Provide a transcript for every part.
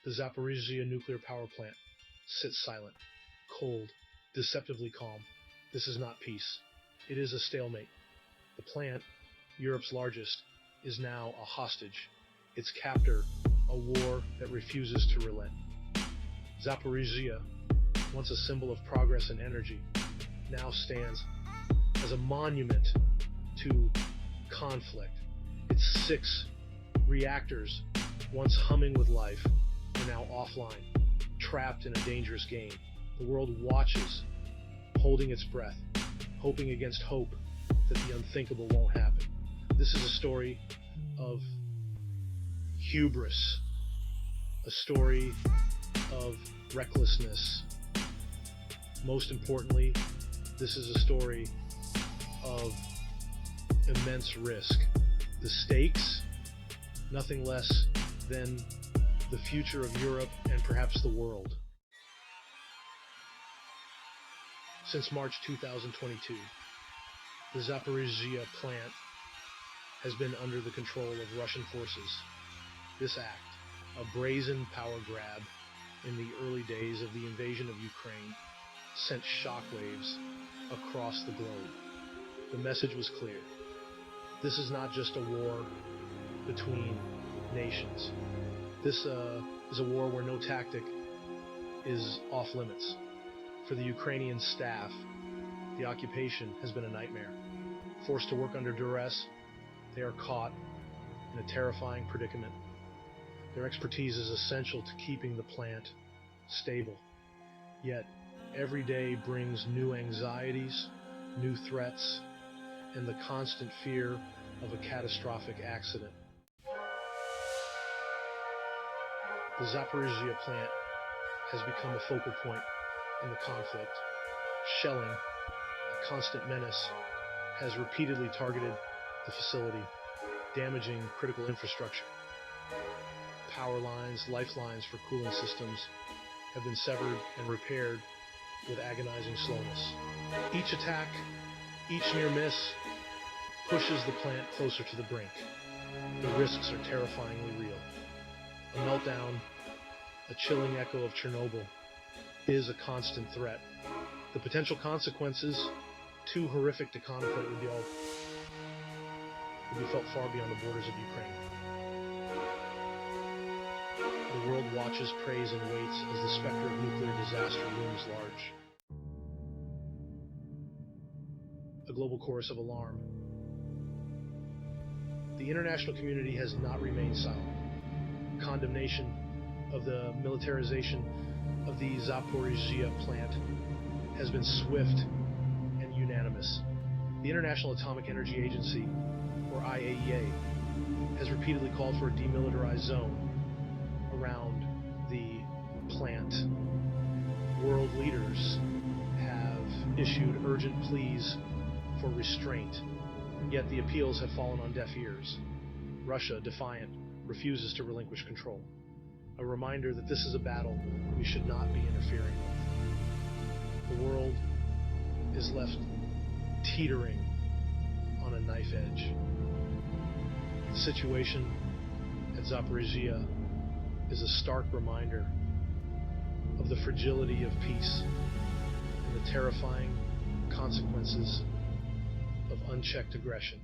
The Zaporizhzhia nuclear power plant sits silent, cold, deceptively calm. This is not peace. It is a stalemate. The plant, Europe's largest, is now a hostage. Its captor, a war that refuses to relent. Zaporizhzhia, once a symbol of progress and energy, now stands as a monument to conflict. Its 6 reactors, once humming with life, are now offline, trapped in a dangerous game. The world watches, holding its breath, hoping against hope that the unthinkable won't happen. This is a story of hubris, a story of recklessness. Most importantly, this is a story of immense risk. The stakes, nothing less than the future of Europe and perhaps the world. Since March 2022, the Zaporizhzhia plant has been under the control of Russian forces. This act, a brazen power grab in the early days of the invasion of Ukraine, sent shockwaves across the globe. The message was clear. This is not just a war between nations. This is a war where no tactic is off limits. For the Ukrainian staff, the occupation has been a nightmare. Forced to work under duress, they are caught in a terrifying predicament. Their expertise is essential to keeping the plant stable. Yet, every day brings new anxieties, new threats, and the constant fear of a catastrophic accident. The Zaporizhzhia plant has become a focal point in the conflict. Shelling, a constant menace, has repeatedly targeted the facility, damaging critical infrastructure. Power lines, lifelines for cooling systems have been severed and repaired with agonizing slowness. Each attack, each near miss, pushes the plant closer to the brink. The risks are terrifyingly real. A meltdown, a chilling echo of Chernobyl, is a constant threat. The potential consequences, too horrific to contemplate, would be felt far beyond the borders of Ukraine. The world watches, prays, and waits as the specter of nuclear disaster looms large. A global chorus of alarm. The international community has not remained silent. Condemnation of the militarization of the Zaporizhzhia plant has been swift and unanimous. The International Atomic Energy Agency, or IAEA, has repeatedly called for a demilitarized zone around the plant. World leaders have issued urgent pleas for restraint, yet the appeals have fallen on deaf ears. Russia, defiant, refuses to relinquish control. A reminder that this is a battle we should not be interfering with. The world is left teetering on a knife edge. The situation at Zaporizhzhia is a stark reminder of the fragility of peace and the terrifying consequences of unchecked aggression.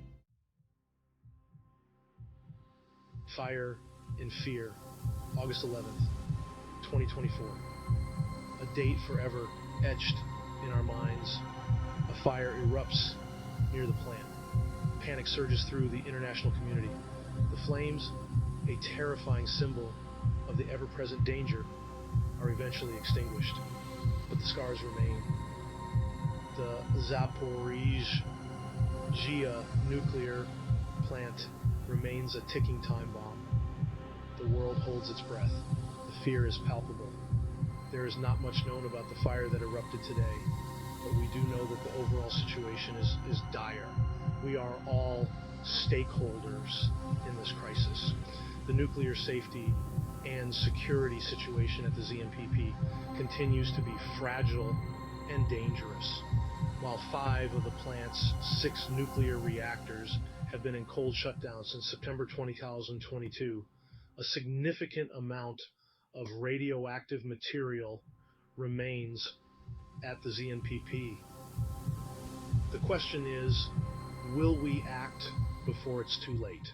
Fire and Fear, August 11th, 2024. A date forever etched in our minds. A fire erupts near the plant. Panic surges through the international community. The flames, a terrifying symbol of the ever-present danger, are eventually extinguished, but the scars remain. The Zaporizhzhia nuclear plant remains a ticking time bomb. The world holds its breath. The fear is palpable. There is not much known about the fire that erupted today, but we do know that the overall situation is dire. We are all stakeholders in this crisis. The nuclear safety and security situation at the ZNPP continues to be fragile and dangerous. While 5 of the plant's 6 nuclear reactors have been in cold shutdown since September 2022, a significant amount of radioactive material remains at the ZNPP. The question is, will we act before it's too late?